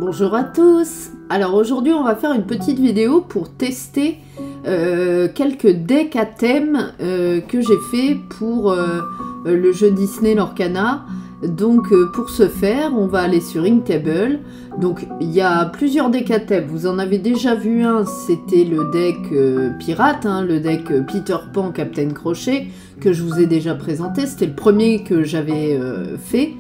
Bonjour à tous. Alors aujourd'hui on va faire une petite vidéo pour tester quelques decks à thème que j'ai fait pour le jeu Disney Lorcana. Donc pour ce faire on va aller sur Inktable. Donc il y a plusieurs decks à thème, vous en avez déjà vu un, c'était le deck pirate, hein, le deck Peter Pan Captain Crochet que je vous ai déjà présenté, c'était le premier que j'avais fait.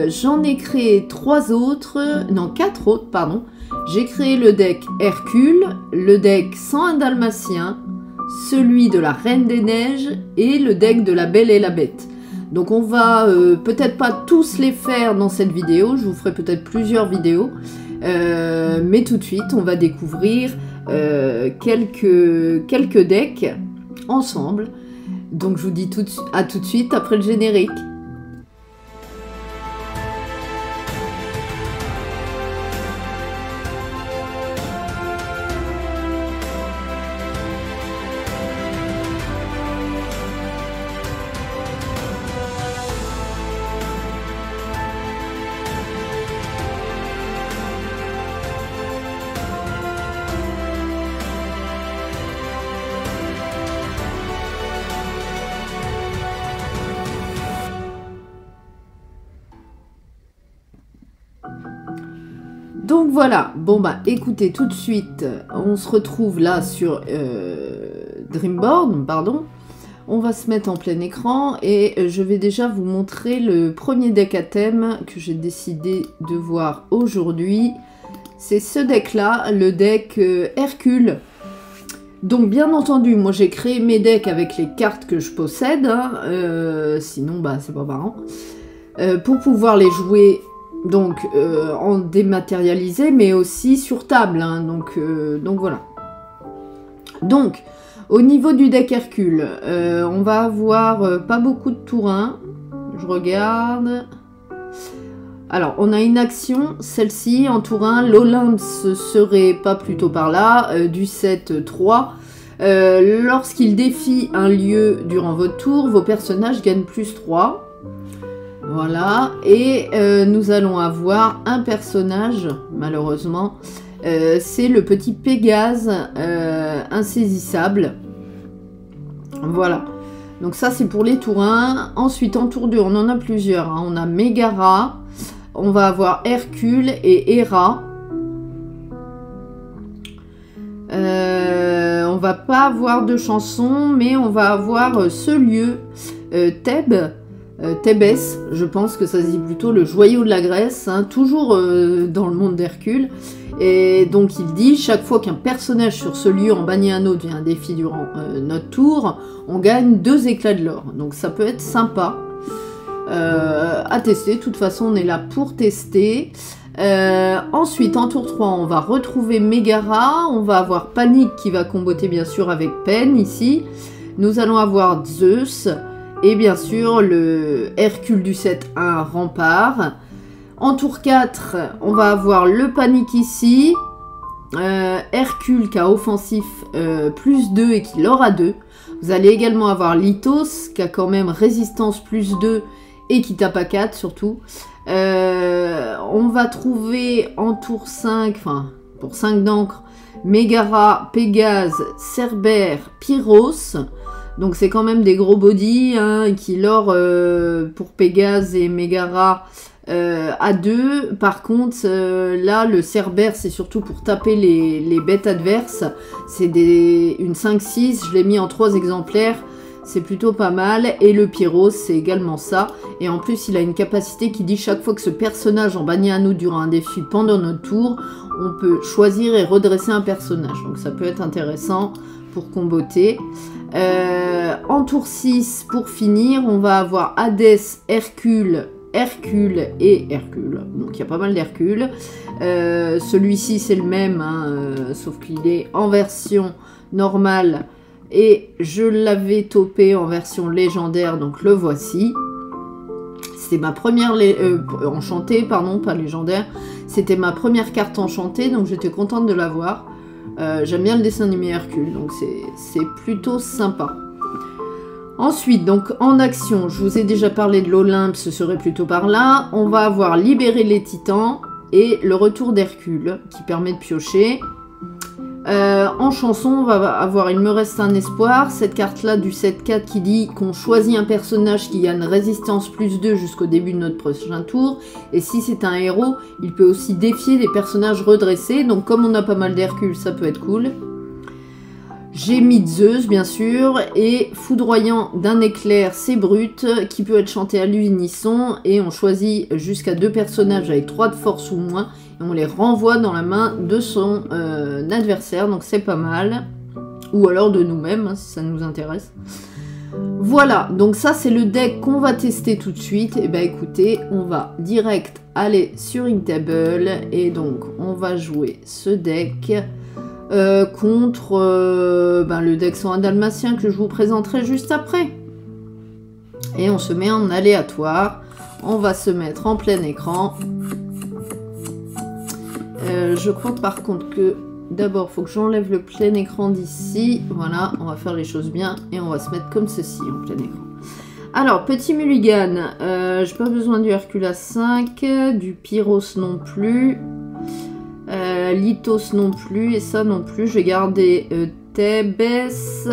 J'en ai créé 4 autres, pardon. J'ai créé le deck Hercule, le deck 101 Dalmatien, celui de la Reine des Neiges et le deck de la Belle et la Bête. Donc on va peut-être pas tous les faire dans cette vidéo, je vous ferai peut-être plusieurs vidéos, mais tout de suite on va découvrir quelques decks ensemble. Donc je vous dis à tout de suite après le générique. Donc voilà, bon bah écoutez, tout de suite, on se retrouve là sur Dreamboard, pardon. On va se mettre en plein écran et je vais déjà vous montrer le premier deck à thème que j'ai décidé de voir aujourd'hui. C'est ce deck-là, le deck Hercule. Donc bien entendu, moi j'ai créé mes decks avec les cartes que je possède, hein, sinon bah c'est pas marrant. Pour pouvoir les jouer donc en dématérialisé mais aussi sur table, hein, donc voilà. Donc au niveau du deck Hercule, on va avoir pas beaucoup de tour 1, je regarde. Alors on a une action, celle-ci en tour 1, l'Olympe serait pas plutôt par là, du 7-3. Lorsqu'il défie un lieu durant votre tour, vos personnages gagnent plus 3. Voilà, et nous allons avoir un personnage, malheureusement, c'est le petit Pégase insaisissable. Voilà, donc ça c'est pour les tours 1. Ensuite, en tour 2, on en a plusieurs. Hein. On a Mégara, on va avoir Hercule et Héra. On va pas avoir de chanson, mais on va avoir ce lieu, Thèbes. Thébès, je pense que ça se dit plutôt le joyau de la Grèce, hein, toujours dans le monde d'Hercule. Et donc il dit, chaque fois qu'un personnage sur ce lieu en bannit un autre via un défi durant notre tour, on gagne 2 éclats de l'or. Donc ça peut être sympa à tester, de toute façon on est là pour tester. Ensuite en tour 3 on va retrouver Mégara, on va avoir Panique qui va comboter bien sûr avec Peine ici. Nous allons avoir Zeus. Et bien sûr, le Hercule du 7-1 Rempart. En tour 4, on va avoir le Panique ici. Hercule qui a offensif plus 2 et qui l'aura 2. Vous allez également avoir Lithos qui a quand même résistance plus 2 et qui tape à 4 surtout. On va trouver en tour 5, enfin pour 5 d'encre, Mégara, Pégase, Cerbère, Pyros. Donc c'est quand même des gros body, hein, qui l'or pour Pégase et Mégara à 2. Par contre, là, le Cerbère, c'est surtout pour taper les bêtes adverses. C'est une 5-6, je l'ai mis en 3 exemplaires. C'est plutôt pas mal. Et le Pyros, c'est également ça. Et en plus, il a une capacité qui dit chaque fois que ce personnage en bannit un autre durant un défi pendant notre tour, on peut choisir et redresser un personnage. Donc ça peut être intéressant pour comboter. En tour 6, pour finir, on va avoir Hadès, Hercule, Hercule et Hercule. Donc il y a pas mal d'Hercule. Celui-ci c'est le même, hein, sauf qu'il est en version normale. Et je l'avais topé en version légendaire, donc le voici. C'était ma première enchantée, pardon, pas légendaire. C'était ma première carte enchantée, donc j'étais contente de l'avoir. J'aime bien le dessin animé Hercule, donc c'est plutôt sympa. Ensuite, donc en action, je vous ai déjà parlé de l'Olympe, ce serait plutôt par là. On va avoir libéré les titans. et le retour d'Hercule qui permet de piocher. En chanson, on va avoir Il me reste un espoir, cette carte-là du 7-4 qui dit qu'on choisit un personnage qui gagne résistance plus 2 jusqu'au début de notre prochain tour. Et si c'est un héros, il peut aussi défier des personnages redressés. Donc comme on a pas mal d'Hercule, ça peut être cool. J'ai mis Zeus, bien sûr, et Foudroyant d'un éclair, c'est brut, qui peut être chanté à l'unisson, et on choisit jusqu'à 2 personnages avec 3 de force ou moins, et on les renvoie dans la main de son adversaire, donc c'est pas mal. Ou alors de nous-mêmes, hein, si ça nous intéresse. Voilà, donc ça c'est le deck qu'on va tester tout de suite. Et ben écoutez, on va direct aller sur Inktable, et donc on va jouer ce deck... contre le deck 101 dalmatien que je vous présenterai juste après. Et on se met en aléatoire. On va se mettre en plein écran. Je crois par contre que d'abord, il faut que j'enlève le plein écran d'ici. Voilà, on va faire les choses bien. Et on va se mettre comme ceci en plein écran. Alors, petit mulligan. J'ai pas besoin du Hercule à 5. Du Pyros non plus. Lithos non plus, et ça non plus. Je vais garder Thébès,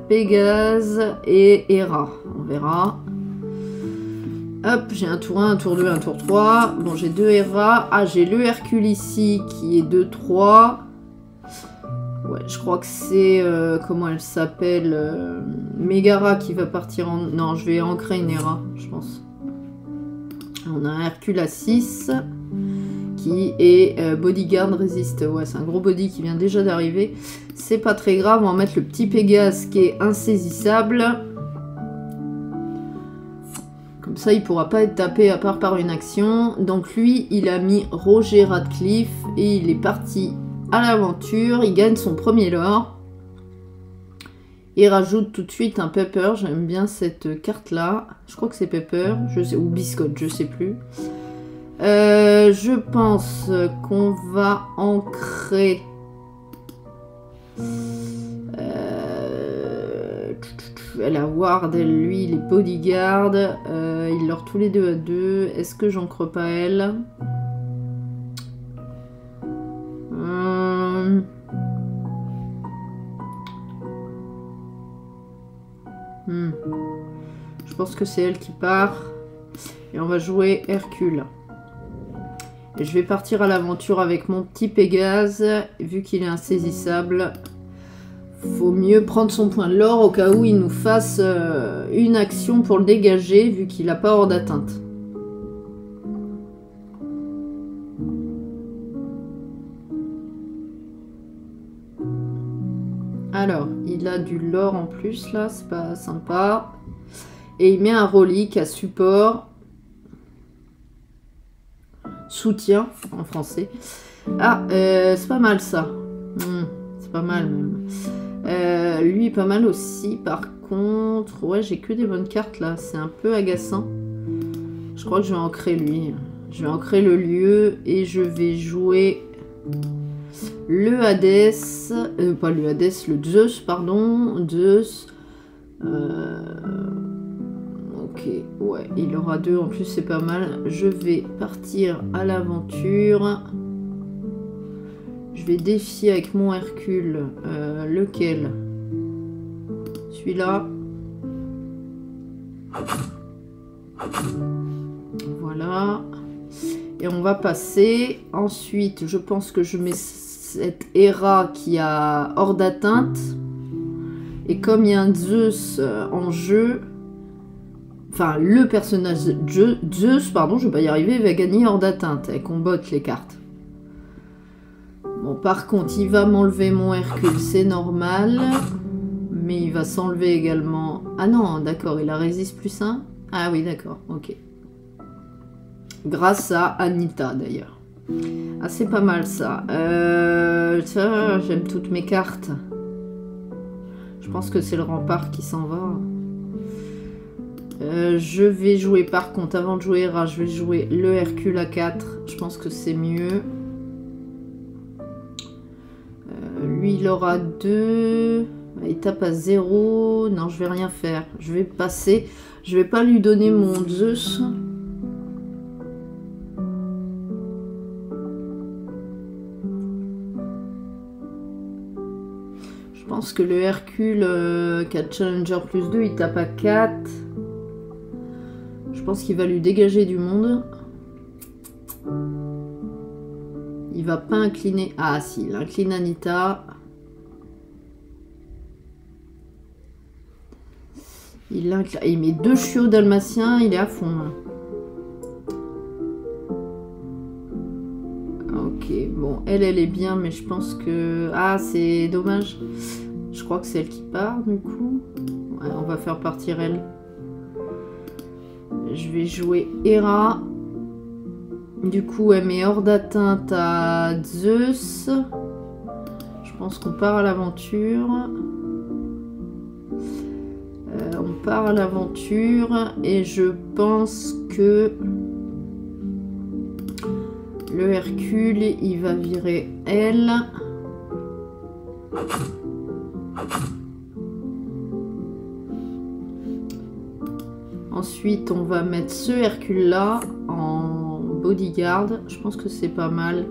Pégase et Héra. On verra. Hop, j'ai un tour 1, un tour 2, un tour 3. Bon, j'ai 2 Héra. Ah, j'ai le Hercule ici qui est 2-3. Ouais, je crois que c'est... comment elle s'appelle Mégara qui va partir en... Non, je vais ancrer une Héra, je pense. On a un Hercule à 6... qui est bodyguard résiste. Ouais, c'est un gros body qui vient déjà d'arriver. C'est pas très grave, on va mettre le petit Pégase qui est insaisissable. Comme ça, il pourra pas être tapé à part par une action. Donc lui, il a mis Roger Radcliffe et il est parti à l'aventure. Il gagne son premier lore. Il rajoute tout de suite un Pepper. J'aime bien cette carte-là. Je crois que c'est Pepper, je sais, ou Biscotte, je sais plus. Je pense qu'on va ancrer la Ward, elle, lui, il est bodyguard. Ils leur tous les deux à 2. Est-ce que j'ancre pas elle? Je pense que c'est elle qui part. Et on va jouer Hercule. Et je vais partir à l'aventure avec mon petit Pégase, vu qu'il est insaisissable. Faut mieux prendre son point de l'or au cas où il nous fasse une action pour le dégager, vu qu'il n'a pas hors d'atteinte. Alors, il a du lore en plus, là, c'est pas sympa. Et il met un relique à support. Soutien en français. Ah, c'est pas mal ça. C'est pas mal même. Lui pas mal aussi. Par contre, ouais, j'ai que des bonnes cartes là. C'est un peu agaçant. Je crois que je vais ancrer lui. Je vais ancrer le lieu et je vais jouer le Hadès. Pas le Hadès, le Zeus, pardon. Zeus. Ok, ouais, il aura 2 en plus, c'est pas mal. Je vais partir à l'aventure. Je vais défier avec mon Hercule. Lequel? Celui-là. Voilà. Et on va passer. Ensuite, je pense que je mets cette Héra qui a hors d'atteinte. Et comme il y a un Zeus en jeu... Enfin, le personnage Zeus, pardon, je vais pas y arriver, va gagner hors d'atteinte et qu'on botte les cartes. Bon, par contre, il va m'enlever mon Hercule, c'est normal. Mais il va s'enlever également... Ah non, d'accord, il a résiste plus 1. Ah oui, d'accord, ok. Grâce à Anita, d'ailleurs. Ah, c'est pas mal, ça. J'aime toutes mes cartes. Je pense que c'est le rempart qui s'en va. Je vais jouer par contre, avant de jouer Héra, je vais jouer le Hercule à 4. Je pense que c'est mieux. Lui, il aura 2. Il tape à 0. Non, je vais rien faire. Je vais passer. Je vais pas lui donner mon Zeus. pense que le Hercule qui a Challenger +2, il tape à 4. Je pense qu'il va lui dégager du monde. Il va pas incliner... Ah si, il incline Anita. Il met 2 chiots dalmatiens, il est à fond. Ok, bon, elle est bien, mais je pense que... Ah, c'est dommage. Je crois que c'est elle qui part, du coup. Ouais, on va faire partir elle. Je vais jouer Hera. Du coup, elle met hors d'atteinte à Zeus. Je pense qu'on part à l'aventure. On part à l'aventure. Et je pense que... le Hercule, il va virer elle. Ensuite, on va mettre ce Hercule-là en bodyguard. Je pense que c'est pas mal.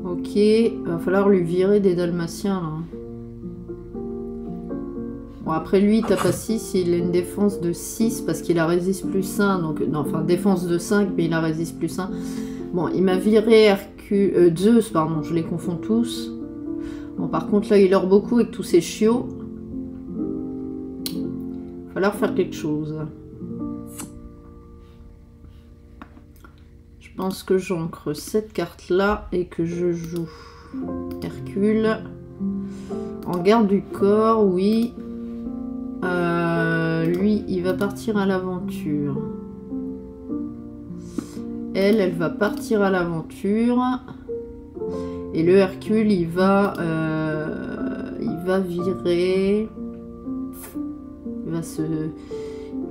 Ok, il va falloir lui virer des dalmatiens, là. Bon, après lui, il tape à 6, il a une défense de 6 parce qu'il a résiste +1. Donc, non, enfin, défense de 5, mais il a résiste +1. Bon, il m'a viré Zeus, pardon, je les confonds tous. Bon, par contre, là, il leurre beaucoup avec tous ces chiots. Il va falloir faire quelque chose. Je pense que j'ancre cette carte-là et que je joue Hercule. En garde du corps, oui. Lui, il va partir à l'aventure. Elle va partir à l'aventure. Et le Hercule, il va virer. Il va se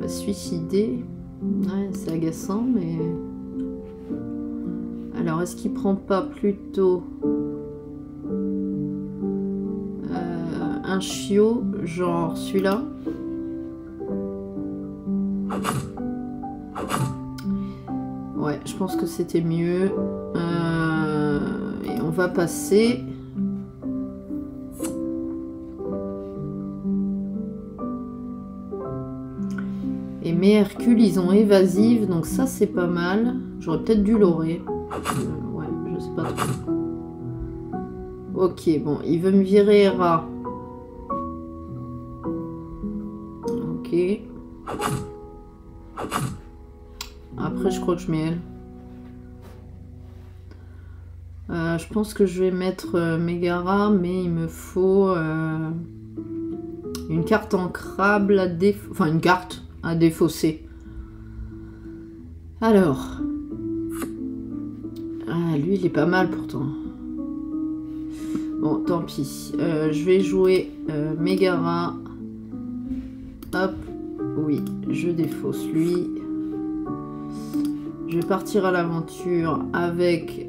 suicider. Ouais, c'est agaçant, mais... Alors, est-ce qu'il prend pas plutôt un chiot, genre celui-là? Ouais, je pense que c'était mieux. Et on va passer. Et mes Hercules, ils ont évasive, donc ça c'est pas mal. J'aurais peut-être dû l'aurer. Ouais, je sais pas trop. Ok, bon, il veut me virer Hera. Ok. Après, je crois que je mets elle. Je pense que je vais mettre Megara, mais il me faut une carte ancrable à défausser. Enfin, une carte à défausser. Alors. Ah, lui, il est pas mal pourtant. Bon, tant pis. Je vais jouer Megara. Hop. Oui, je défausse lui. Je vais partir à l'aventure avec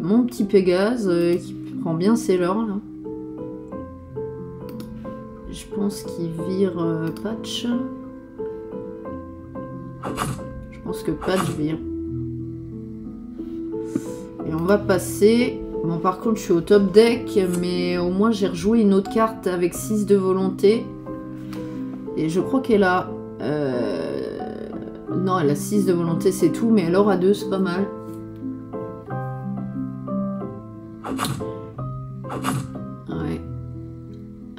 mon petit Pégase qui prend bien ses leurres là. Je pense qu'il vire Patch. Je pense que Patch vire. Et on va passer. Bon, par contre, je suis au top deck, mais au moins j'ai rejoué une autre carte avec 6 de volonté. Et je crois qu'elle a... Non, elle a 6 de volonté, c'est tout, mais elle aura 2, c'est pas mal. Ouais.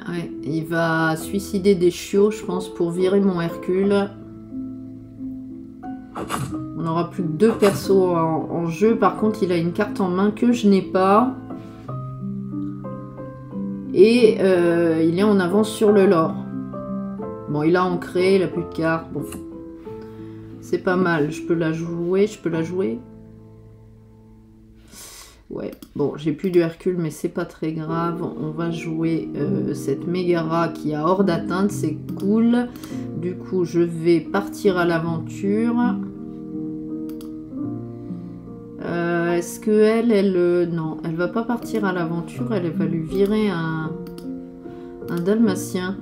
Ouais, il va suicider des chiots, je pense, pour virer mon Hercule. On aura plus que 2 persos en jeu. Par contre, il a une carte en main que je n'ai pas. Et il est en avance sur le lore. Bon, il a ancré, il a plus de cartes. Bon. C'est pas mal. Je peux la jouer, Ouais. Bon, j'ai plus de Hercule, mais c'est pas très grave. On va jouer cette Megara qui a hors d'atteinte. C'est cool. Du coup, je vais partir à l'aventure. Est-ce que elle... non, elle va pas partir à l'aventure. Elle va lui virer un dalmatien.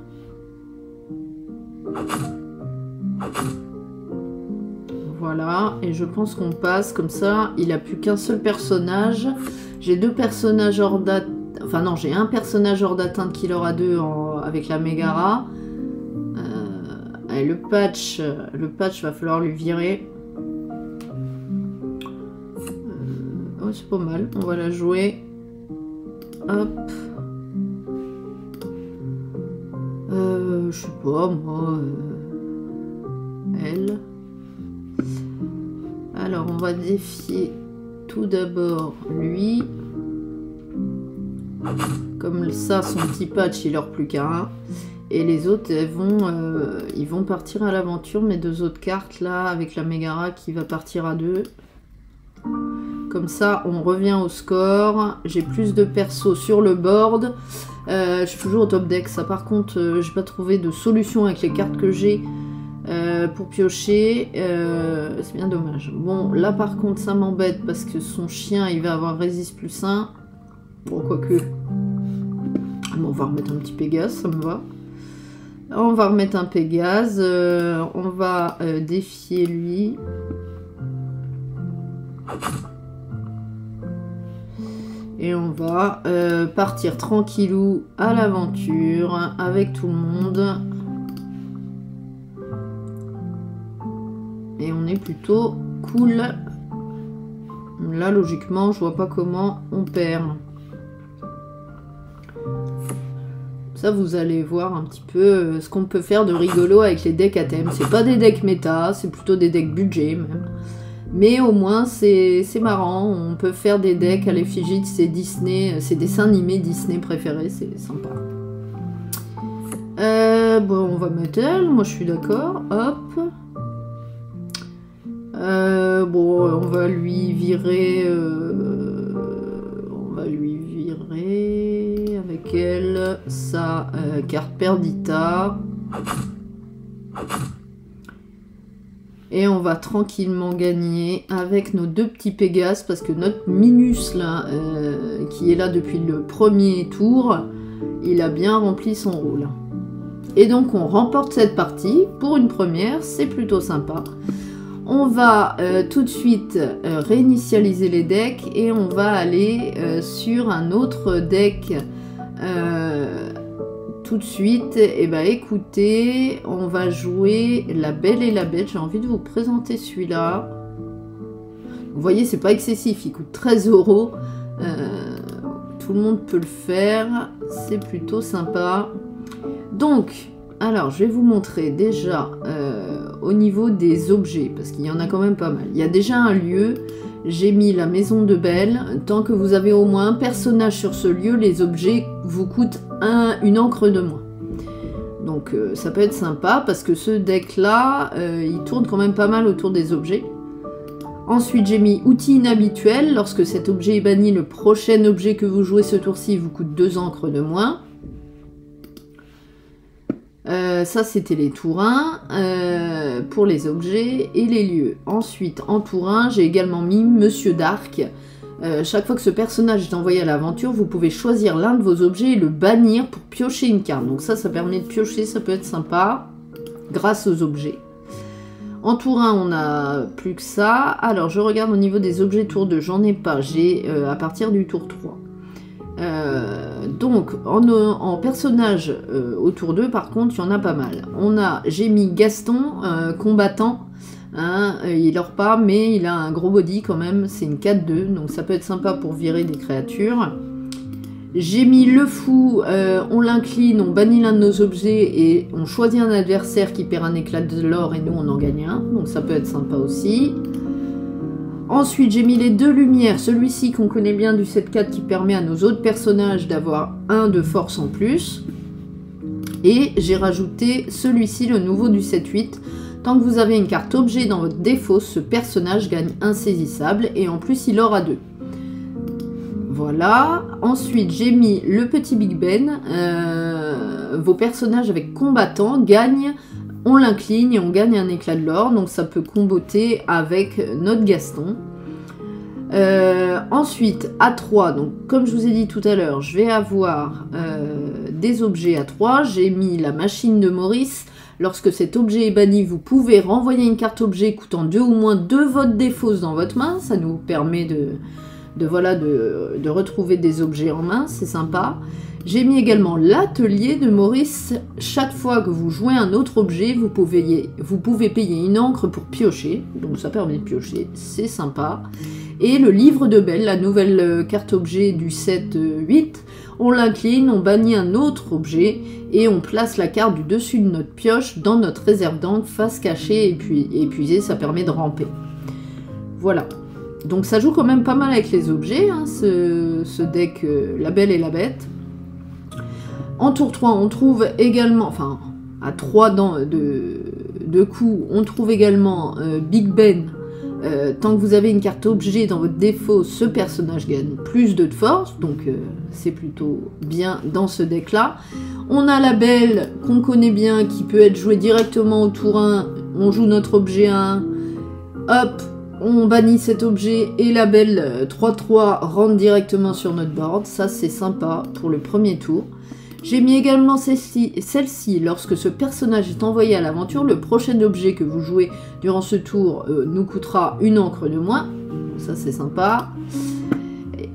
Voilà, et je pense qu'on passe comme ça. Il n'a plus qu'un seul personnage. J'ai 2 personnages hors d'atteinte. Enfin non, j'ai un personnage hors d'atteinte qu'il aura 2 avec la Mégara. Et le patch, va falloir lui virer. Oh, c'est pas mal, on va la jouer. Hop. Je sais pas, moi... elle. Alors, on va défier tout d'abord lui. Comme ça, son petit patch, il leur plus qu'un. Et les autres, ils vont partir à l'aventure. Mes 2 autres cartes, là, avec la Mégara qui va partir à 2. Comme ça, on revient au score. J'ai plus de persos sur le board. Je suis toujours au top deck. Ça, par contre, j'ai pas trouvé de solution avec les cartes que j'ai pour piocher. C'est bien dommage. Bon, là, par contre, ça m'embête parce que son chien, il va avoir résiste +1. Bon, quoique... Bon, on va remettre un petit Pégase, ça me va. On va remettre un Pégase. On va défier lui. Et on va partir tranquillou à l'aventure avec tout le monde. Et on est plutôt cool. Là, logiquement, je vois pas comment on perd. Ça, vous allez voir un petit peu ce qu'on peut faire de rigolo avec les decks à thème. C'est pas des decks méta, c'est plutôt des decks budget même. Mais au moins, c'est marrant. On peut faire des decks à l'effigie de ces Disney, ces dessins animés Disney préférés. C'est sympa. Bon, on va mettre elle. Moi, je suis d'accord. Hop. Bon, on va lui virer... avec elle sa carte Perdita. Et on va tranquillement gagner avec nos 2 petits Pégases parce que notre Minus là, qui est là depuis le premier tour, il a bien rempli son rôle. Et donc on remporte cette partie pour une première, c'est plutôt sympa. On va tout de suite réinitialiser les decks et on va aller sur un autre deck tout de suite. Et bah écoutez, on va jouer La Belle et la Bête. J'ai envie de vous présenter celui-là. Vous voyez, c'est pas excessif, il coûte 13 €. Tout le monde peut le faire, c'est plutôt sympa. Donc, alors je vais vous montrer déjà au niveau des objets, parce qu'il y en a quand même pas mal. Il y a déjà un lieu, j'ai mis la maison de Belle. Tant que vous avez au moins un personnage sur ce lieu, les objets vous coûtent une encre de moins. Donc ça peut être sympa, parce que ce deck-là, il tourne quand même pas mal autour des objets. Ensuite, j'ai mis outils inhabituels. Lorsque cet objet est banni, le prochain objet que vous jouez ce tour-ci vous coûte 2 encres de moins. Ça, c'était les tours 1 pour les objets et les lieux. Ensuite, en tour 1, j'ai également mis Monsieur Dark. Chaque fois que ce personnage est envoyé à l'aventure, vous pouvez choisir l'un de vos objets et le bannir pour piocher une carte. Donc ça permet de piocher, ça peut être sympa, grâce aux objets. En tour 1, on n'a plus que ça. Alors, je regarde au niveau des objets tour 2, j'en ai pas. J'ai à partir du tour 3. Donc, en personnage au tour 2, par contre, il y en a pas mal. J'ai mis Gaston, combattant. Hein, il dort pas, mais il a un gros body quand même. C'est une 4-2, donc ça peut être sympa pour virer des créatures. J'ai mis le fou, on l'incline, on bannit l'un de nos objets et on choisit un adversaire qui perd un éclat de l'or et nous on en gagne un. Donc ça peut être sympa aussi. Ensuite, j'ai mis les 2 lumières. Celui-ci qu'on connaît bien du 7-4 qui permet à nos autres personnages d'avoir 1 de force en plus. Et j'ai rajouté celui-ci, le nouveau du 7-8. Tant que vous avez une carte objet dans votre défausse, ce personnage gagne insaisissable et en plus il aura 2. Voilà. Ensuite, j'ai mis le petit Big Ben. Vos personnages avec combattant gagnent, on l'incline et on gagne un éclat de l'or. Donc ça peut comboter avec notre Gaston. Ensuite, à 3, donc comme je vous ai dit tout à l'heure, je vais avoir des objets à 3. J'ai mis la machine de Maurice, Lorsque cet objet est banni, vous pouvez renvoyer une carte objet coûtant 2 ou moins de votre défausse dans votre main. Ça nous permet de retrouver des objets en main, c'est sympa. J'ai mis également l'atelier de Maurice. Chaque fois que vous jouez un autre objet, vous pouvez payer une encre pour piocher. Donc ça permet de piocher, c'est sympa. Et le livre de Belle, la nouvelle carte objet du set 8. On l'incline, on bannit un autre objet et on place la carte du dessus de notre pioche dans notre réserve d'encre, face cachée et puis épuisée, ça permet de ramper. Voilà. Donc ça joue quand même pas mal avec les objets, hein, ce deck La Belle et la Bête. En tour 3, on trouve également, enfin à 3 dents de coups, on trouve également Big Ben. Tant que vous avez une carte objet dans votre défaut, ce personnage gagne plus 2 de force, donc c'est plutôt bien dans ce deck là. On a la Belle qu'on connaît bien, qui peut être jouée directement au tour 1, on joue notre objet 1, hop, on bannit cet objet et la Belle 3-3 rentre directement sur notre board, ça c'est sympa pour le premier tour. J'ai mis également celle-ci. Lorsque ce personnage est envoyé à l'aventure, le prochain objet que vous jouez durant ce tour nous coûtera une encre de moins. Ça, c'est sympa.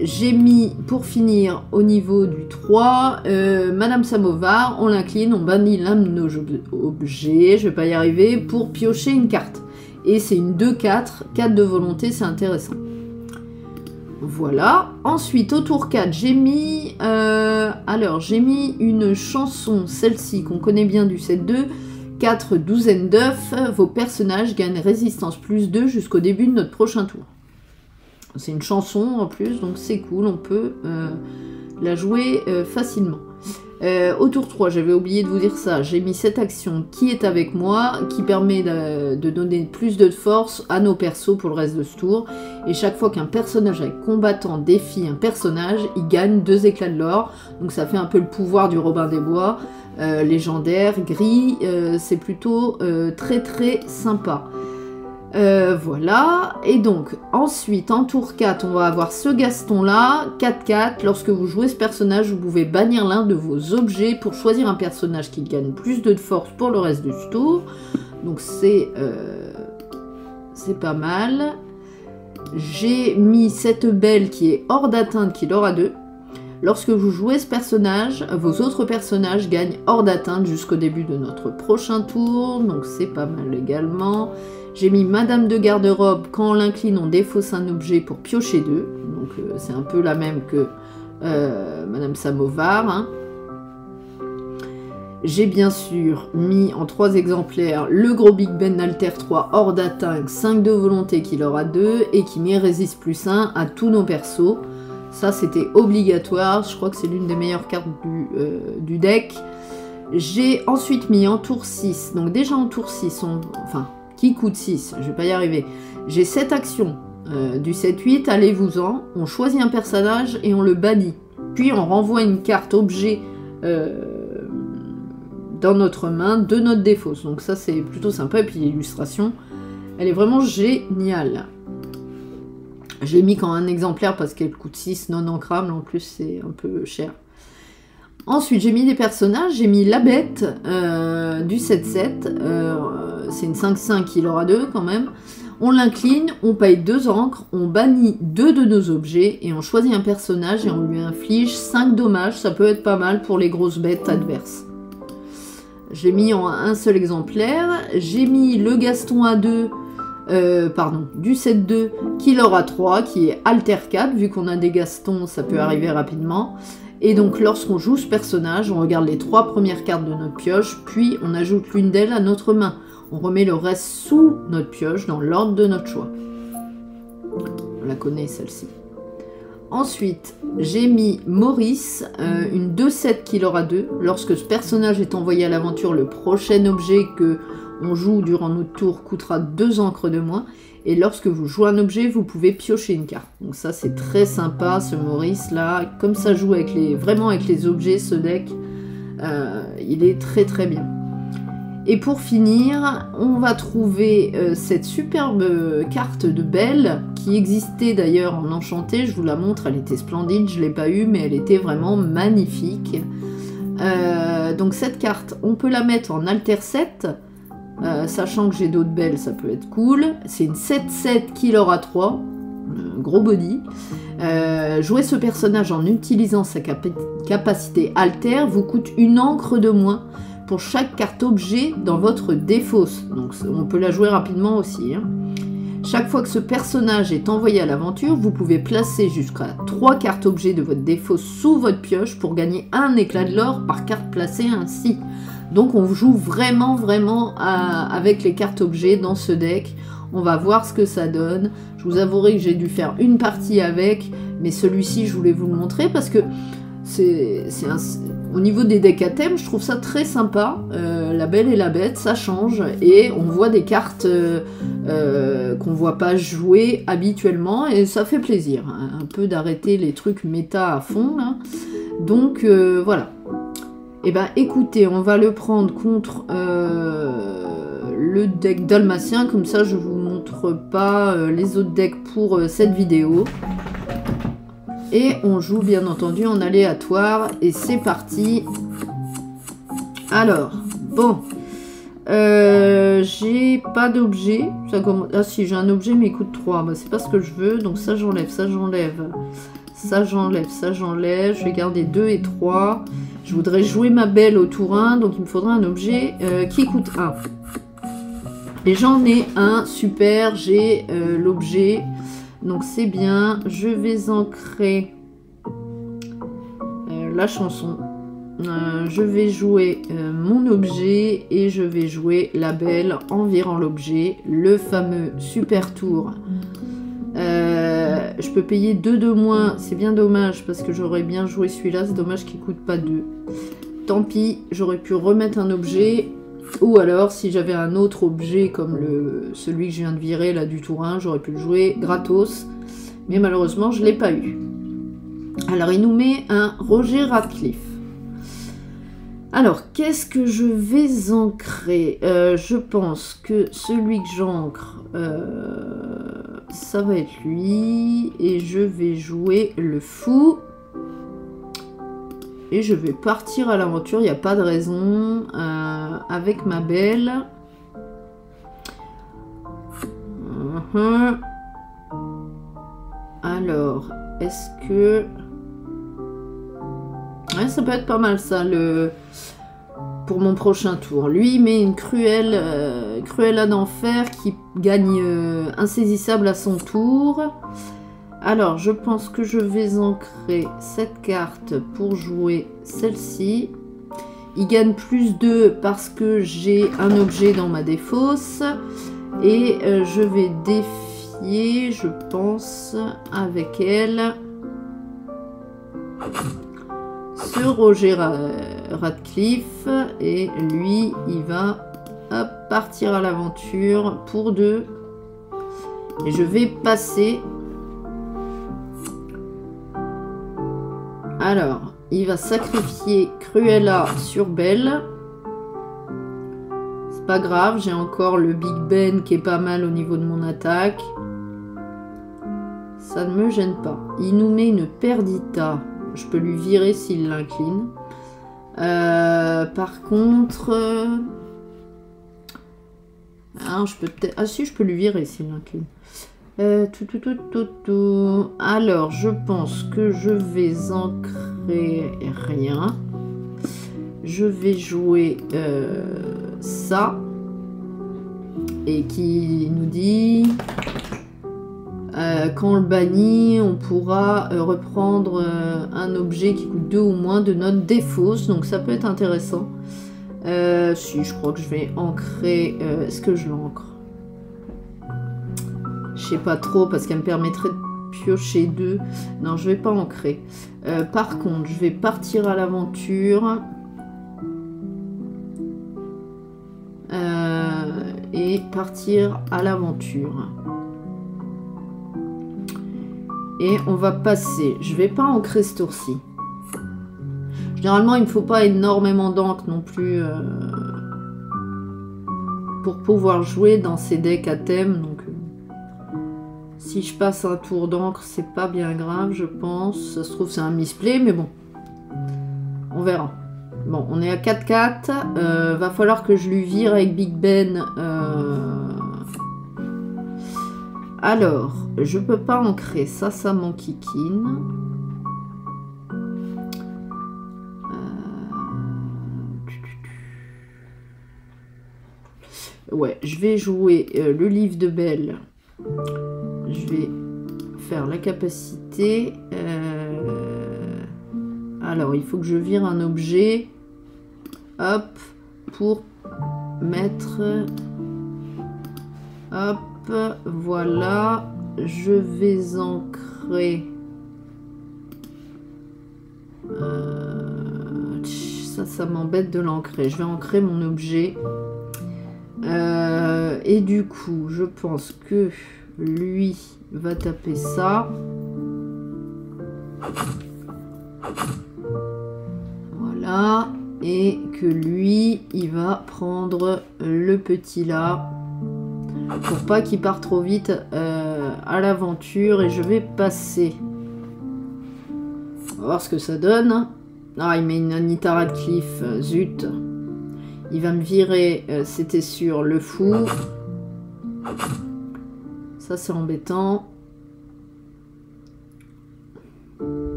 J'ai mis, pour finir, au niveau du 3, Madame Samovar. On l'incline, on bannit l'un de nos objets, je vais pas y arriver, pour piocher une carte. Et c'est une 2-4, 4 de volonté, c'est intéressant. Voilà. Ensuite, au tour 4, j'ai mis une chanson, celle-ci, qu'on connaît bien du set 2, 4 douzaines d'œufs. Vos personnages gagnent résistance plus 2 jusqu'au début de notre prochain tour. C'est une chanson en plus, donc c'est cool, on peut la jouer facilement. Au tour 3, j'avais oublié de vous dire ça, j'ai mis cette action qui est avec moi, qui permet de donner plus de force à nos persos pour le reste de ce tour. Et chaque fois qu'un personnage avec combattant défie un personnage, il gagne 2 éclats de l'or. Donc ça fait un peu le pouvoir du Robin des Bois, légendaire, gris, c'est plutôt très très sympa. Voilà, et donc ensuite en tour 4 on va avoir ce Gaston là, 4-4, lorsque vous jouez ce personnage vous pouvez bannir l'un de vos objets pour choisir un personnage qui gagne plus de force pour le reste du tour, donc c'est pas mal. J'ai mis cette Belle qui est hors d'atteinte qui l'aura 2. Lorsque vous jouez ce personnage, vos autres personnages gagnent hors d'atteinte jusqu'au début de notre prochain tour, donc c'est pas mal également. J'ai mis Madame de Garde-Robe, quand on l'incline, on défausse un objet pour piocher 2. Donc c'est un peu la même que Madame Samovar. Hein. J'ai bien sûr mis en 3 exemplaires le gros Big Ben Alter 3 hors d'atteinte, 5 de volonté qui aura 2 et qui met résiste plus 1 à tous nos persos. Ça c'était obligatoire, je crois que c'est l'une des meilleures cartes du deck. J'ai ensuite mis en tour 6, donc déjà en tour 6, qui coûte 6, je vais pas y arriver. J'ai cette action du 7-8, allez-vous-en, on choisit un personnage et on le bannit. Puis on renvoie une carte objet dans notre main de notre défausse. Donc ça c'est plutôt sympa, et puis l'illustration, elle est vraiment géniale. Je l'ai mis quand un exemplaire parce qu'elle coûte 6 non ancrable, en plus c'est un peu cher. Ensuite, j'ai mis des personnages, j'ai mis la Bête du 7-7, c'est une 5-5 qui aura 2 quand même. On l'incline, on paye 2 encres, on bannit 2 de nos objets et on choisit un personnage et on lui inflige 5 dommages, ça peut être pas mal pour les grosses bêtes adverses. J'ai mis en un seul exemplaire, j'ai mis le Gaston A2, du 7-2 qui aura 3, qui est Alter 4, vu qu'on a des Gastons, ça peut arriver rapidement. Et donc lorsqu'on joue ce personnage, on regarde les 3 premières cartes de notre pioche, puis on ajoute l'une d'elles à notre main. On remet le reste sous notre pioche dans l'ordre de notre choix. On la connaît celle-ci. Ensuite, j'ai mis Maurice, une 2-7 qui aura 2. Lorsque ce personnage est envoyé à l'aventure, le prochain objet que on joue durant notre tour coûtera 2 encres de moins. Et lorsque vous jouez un objet, vous pouvez piocher une carte. Donc ça, c'est très sympa, ce Maurice là. Comme ça joue avec vraiment avec les objets, ce deck, il est très très bien. Et pour finir, on va trouver cette superbe carte de Belle, qui existait d'ailleurs en enchanté. Je vous la montre, elle était splendide, je ne l'ai pas eue, mais elle était vraiment magnifique. Donc cette carte, on peut la mettre en alter 7, sachant que j'ai d'autres belles, ça peut être cool. C'est une 7-7 qui aura 3, gros body. Jouer ce personnage en utilisant sa capacité alter vous coûte une encre de moins pour chaque carte objet dans votre défausse. Donc on peut la jouer rapidement aussi. Hein. Chaque fois que ce personnage est envoyé à l'aventure, vous pouvez placer jusqu'à 3 cartes objets de votre défausse sous votre pioche pour gagner un éclat de l'or par carte placée ainsi. Donc on joue vraiment avec les cartes objets dans ce deck. On va voir ce que ça donne. Je vous avouerai que j'ai dû faire une partie avec, mais celui-ci je voulais vous le montrer parce que au niveau des decks à thème, je trouve ça très sympa. La Belle et la Bête, ça change et on voit des cartes qu'on voit pas jouer habituellement et ça fait plaisir. Hein, un peu d'arrêter les trucs méta à fond. Là. Donc voilà. Et ben écoutez, on va le prendre contre le deck dalmatien, comme ça je vous montre pas les autres decks pour cette vidéo. Et on joue bien entendu en aléatoire. Et c'est parti. Alors, bon. J'ai pas d'objet. Ah si, j'ai un objet mais il coûte 3. Bah, c'est pas ce que je veux. Donc ça j'enlève, ça j'enlève. Ça j'enlève, ça j'enlève. Je vais garder 2 et 3. Je voudrais jouer ma Belle au tour 1. Donc il me faudra un objet qui coûte 1. Et j'en ai un. Super, j'ai l'objet. Donc c'est bien, je vais ancrer la chanson, je vais jouer mon objet et je vais jouer la Belle en virant l'objet, le fameux super tour. Je peux payer 2 de moins, c'est bien dommage parce que j'aurais bien joué celui-là, c'est dommage qu'il ne coûte pas 2. Tant pis, j'aurais pu remettre un objet. Ou alors, si j'avais un autre objet comme celui que je viens de virer là du tour 1, j'aurais pu le jouer gratos. Mais malheureusement, je ne l'ai pas eu. Alors, il nous met un Roger Radcliffe. Alors, qu'est-ce que je vais ancrer? Je pense que celui que j'ancre, ça va être lui. Et je vais jouer le fou. Et je vais partir à l'aventure, il n'y a pas de raison, avec ma Belle. Alors, est-ce que... Ouais, ça peut être pas mal ça, pour mon prochain tour. Lui, il met une Cruella d'enfer qui gagne insaisissable à son tour. Alors, je pense que je vais ancrer cette carte pour jouer celle-ci. Il gagne plus 2 parce que j'ai un objet dans ma défausse. Et je vais défier, je pense, avec elle, ce Roger Radcliffe. Et lui, il va partir à l'aventure pour 2. Et je vais passer... Alors, il va sacrifier Cruella sur Belle. C'est pas grave, j'ai encore le Big Ben qui est pas mal au niveau de mon attaque. Ça ne me gêne pas. Il nous met une Perdita. Je peux lui virer s'il l'incline. Par contre... Ah, je peux peut-être... Ah si, je peux lui virer s'il l'incline. Alors, je pense que je vais ancrer rien. Je vais jouer ça. Et qui nous dit... quand on le bannit, on pourra reprendre un objet qui coûte 2 ou moins de notre défausse. Donc ça peut être intéressant. Si, je crois que je vais ancrer... Est-ce que je l'ancre? Je sais pas trop parce qu'elle me permettrait de piocher 2. Non, je vais pas ancrer. Par contre, je vais partir à l'aventure. Et partir à l'aventure. Et on va passer. Je vais pas ancrer ce tour-ci. Généralement, il ne me faut pas énormément d'encre non plus pour pouvoir jouer dans ces decks à thème. Donc, si je passe un tour d'encre, c'est pas bien grave, je pense. Ça se trouve, c'est un misplay, mais bon. On verra. Bon, on est à 4-4. Va falloir que je lui vire avec Big Ben. Alors, je peux pas ancrer. Ça m'enquiquine. Ouais, je vais jouer le livre de Belle. Je vais faire la capacité. Alors, il faut que je vire un objet. Hop, pour mettre... Hop, voilà. Je vais ancrer... ça m'embête de l'ancrer. Je vais ancrer mon objet. Et du coup, je pense que lui va taper ça. Voilà. Et que lui, il va prendre le petit là. Pour pas qu'il parte trop vite à l'aventure. Et je vais passer. On va voir ce que ça donne. Ah, il met une Anita Radcliffe. Zut. Il va me virer, c'était sur le fou. Ça, c'est embêtant.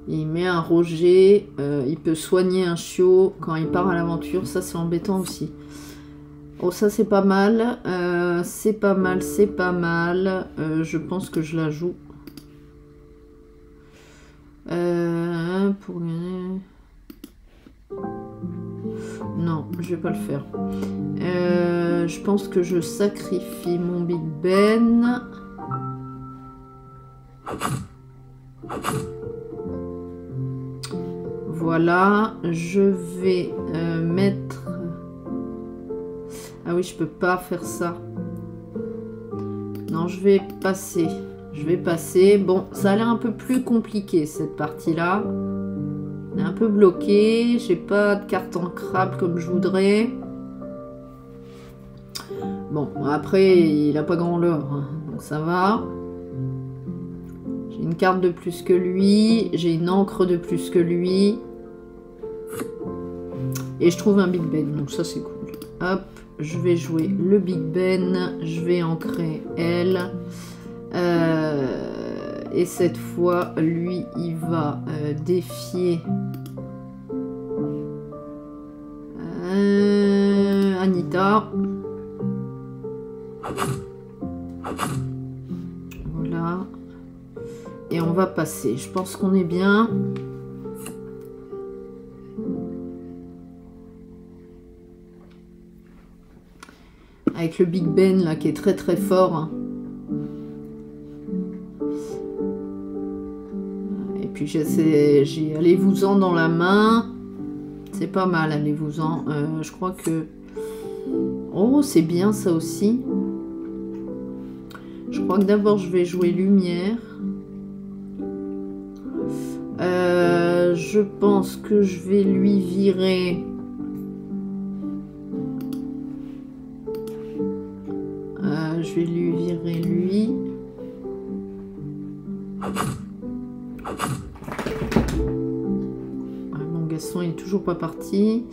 Il met un Roger. Il peut soigner un chiot quand il part à l'aventure. Ça, c'est embêtant aussi. Oh, ça, c'est pas mal. C'est pas mal, c'est pas mal. Je pense que je la joue. Pour gagner... Non, je vais pas le faire. Je pense que je sacrifie mon Big Ben. Voilà, je vais mettre... Ah oui, je peux pas faire ça. Non, je vais passer. Je vais passer. Bon, ça a l'air un peu plus compliqué, cette partie-là. On est un peu bloqué. J'ai pas de carte ancrable comme je voudrais. Bon, après, il a pas grand leurre, hein, donc ça va. J'ai une carte de plus que lui. J'ai une encre de plus que lui. Et je trouve un Big Ben, donc ça c'est cool. Hop, je vais jouer le Big Ben. Je vais ancrer elle. Et cette fois, lui, il va défier Anita. Voilà. Et on va passer. Je pense qu'on est bien. Avec le Big Ben, là, qui est très très fort. Hein. Et puis j'ai allez-vous-en dans la main. C'est pas mal, allez-vous-en. Je crois que... Oh, c'est bien ça aussi. Je crois que d'abord je vais jouer lumière. Je pense que je vais lui virer... je vais lui virer lui. Mon garçon est toujours pas parti.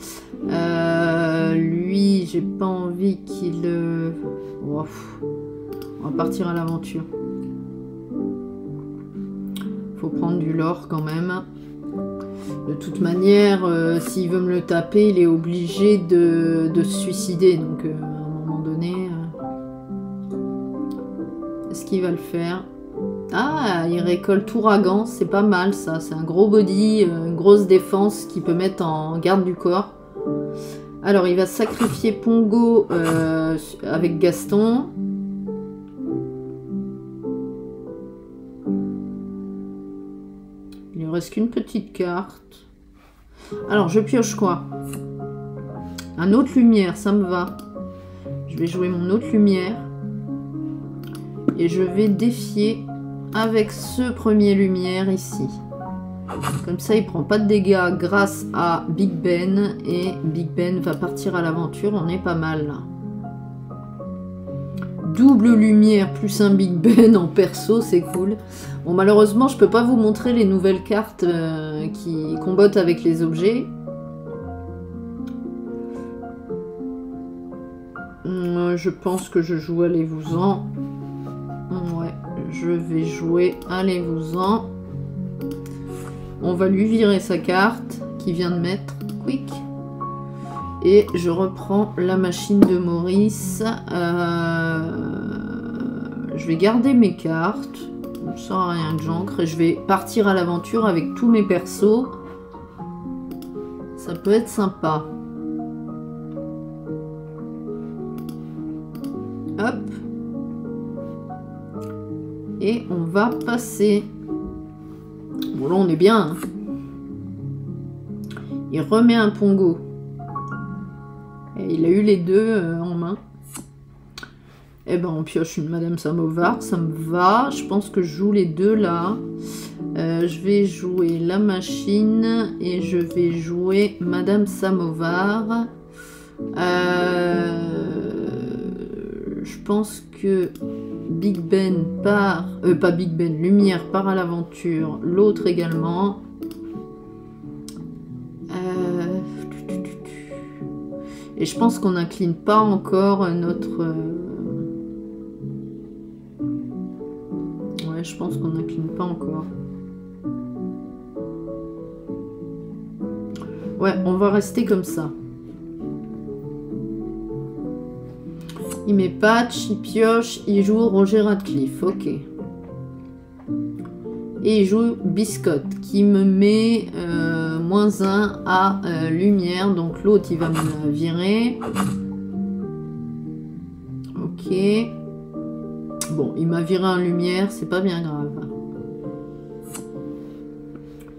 Lui, j'ai pas envie qu'il... Oh, on va partir à l'aventure. Faut prendre du lore quand même. De toute manière, s'il veut me le taper, il est obligé de se suicider. Donc, à un moment donné... Est-ce qu'il va le faire? Ah, il récolte ouragan, c'est pas mal ça. C'est un gros body, une grosse défense qui peut mettre en garde du corps. Alors, il va sacrifier Pongo avec Gaston. Il ne reste qu'une petite carte. Alors, je pioche quoi? Un autre lumière, ça me va. Je vais jouer mon autre lumière. Et je vais défier avec ce premier lumière ici. Comme ça, il prend pas de dégâts grâce à Big Ben. Et Big Ben va partir à l'aventure. On est pas mal là. Double lumière plus un Big Ben en perso, c'est cool. Bon, malheureusement, je peux pas vous montrer les nouvelles cartes qui combattent avec les objets. Je pense que je joue allez-vous-en. Ouais, je vais jouer allez-vous-en. On va lui virer sa carte qu'il vient de mettre. Quick. Et je reprends la machine de Maurice. Je vais garder mes cartes. Ça sert à rien que j'ancre. Et je vais partir à l'aventure avec tous mes persos. Ça peut être sympa. Hop. Et on va passer. Bon là on est bien. Hein. Il remet un pongo. Et il a eu les deux en main. Eh ben on pioche une Madame Samovar, ça me va. Je pense que je joue les deux là. Je vais jouer la machine et je vais jouer Madame Samovar. Je pense que Big Ben part... pas Big Ben, Lumière part à l'aventure. L'autre également. Et je pense qu'on n'incline pas encore notre... Ouais, je pense qu'on n'incline pas encore. Ouais, on va rester comme ça. Il met Patch, il pioche, il joue Roger Radcliffe, ok. Et il joue Biscotte, qui me met -1 à lumière, donc l'autre il va me la virer. Ok. Bon, il m'a viré en lumière, c'est pas bien grave.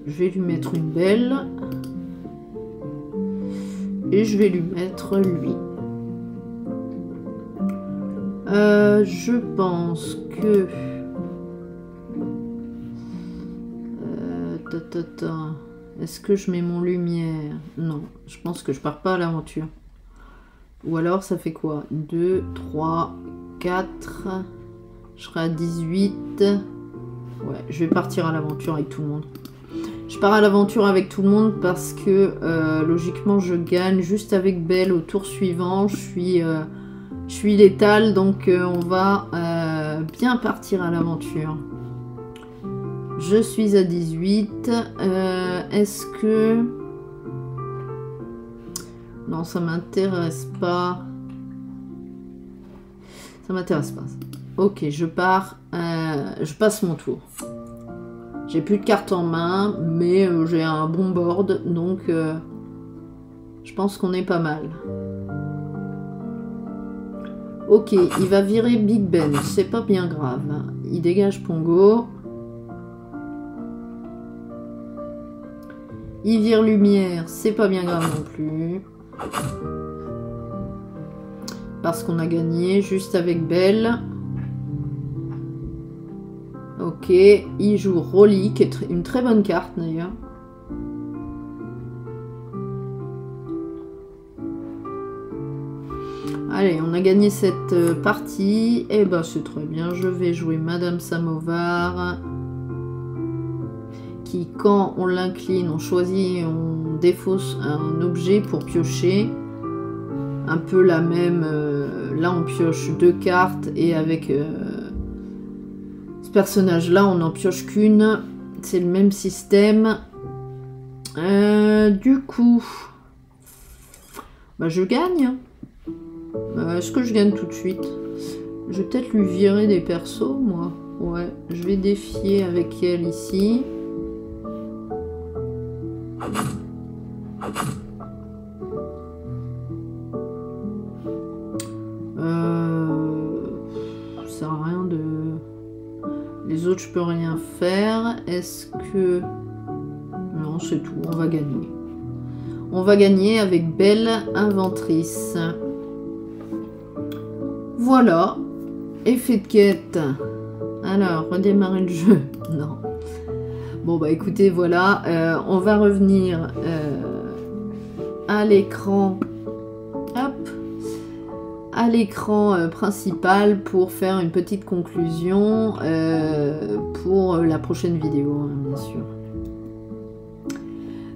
Je vais lui mettre une belle. Et je vais lui mettre lui. Je pense que... Est-ce que je mets mon lumière? Non, je pense que je pars pas à l'aventure. Ou alors ça fait quoi? 2, 3, 4... Je serai à 18. Ouais, je vais partir à l'aventure avec tout le monde. Je pars à l'aventure avec tout le monde parce que logiquement je gagne juste avec Belle au tour suivant. Je suis létale, donc on va bien partir à l'aventure. Je suis à 18. Est-ce que... Non, ça m'intéresse pas. Ça m'intéresse pas. Ok, je pars. Je passe mon tour. J'ai plus de cartes en main, mais j'ai un bon board, donc je pense qu'on est pas mal. Ok, il va virer Big Ben, c'est pas bien grave. Il dégage Pongo. Il vire Lumière, c'est pas bien grave non plus. Parce qu'on a gagné juste avec Belle. Ok, il joue Rolly, qui est une très bonne carte d'ailleurs. Allez, on a gagné cette partie. Et ben c'est très bien, je vais jouer Madame Samovar. Qui, quand on l'incline, on choisit, on défausse un objet pour piocher. Un peu la même... là on pioche 2 cartes et avec... personnage là on n'en pioche qu'une, c'est le même système. Du coup bah, je gagne. Est-ce que je gagne tout de suite? Je vais peut-être lui virer des persos moi. Ouais, je vais défier avec elle ici. Ça sert à rien de... Les autres, je peux rien faire. Est-ce que... Non, c'est tout. On va gagner. On va gagner avec Belle Inventrice. Voilà. Effet de quête. Alors, redémarrer le jeu. Non. Bon, bah écoutez, voilà. On va revenir à l'écran. Hop. À l'écran principal pour faire une petite conclusion pour la prochaine vidéo, hein, bien sûr.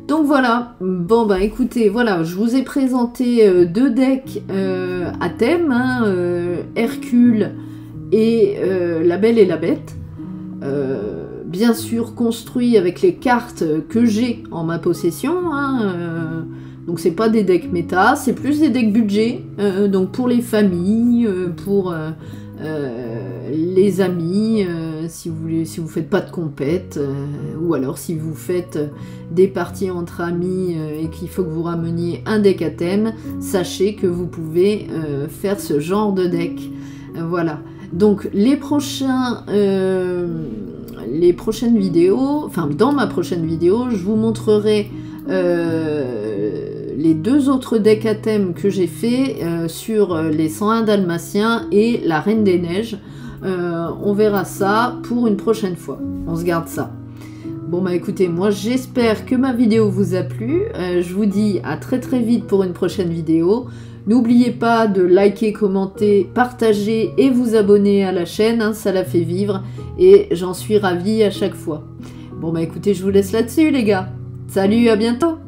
Donc Donc voilà, bon bah écoutez, voilà, je vous ai présenté 2 decks à thème, hein, Hercule et La Belle et la Bête. Bien sûr construit avec les cartes que j'ai en ma possession, hein, donc c'est pas des decks méta, c'est plus des decks budget, donc pour les familles, pour les amis, si vous faites pas de compète, ou alors si vous faites des parties entre amis et qu'il faut que vous rameniez un deck à thème, sachez que vous pouvez faire ce genre de deck. Voilà. Donc les prochaines vidéos, enfin dans ma prochaine vidéo, je vous montrerai les 2 autres decks à thème que j'ai fait sur les 101 Dalmatiens et la Reine des Neiges. On verra ça pour une prochaine fois. On se garde ça. Bon bah écoutez, moi j'espère que ma vidéo vous a plu. Je vous dis à très très vite pour une prochaine vidéo. N'oubliez pas de liker, commenter, partager et vous abonner à la chaîne, hein, ça la fait vivre et j'en suis ravie à chaque fois. Bon bah écoutez, je vous laisse là-dessus les gars. Salut, à bientôt!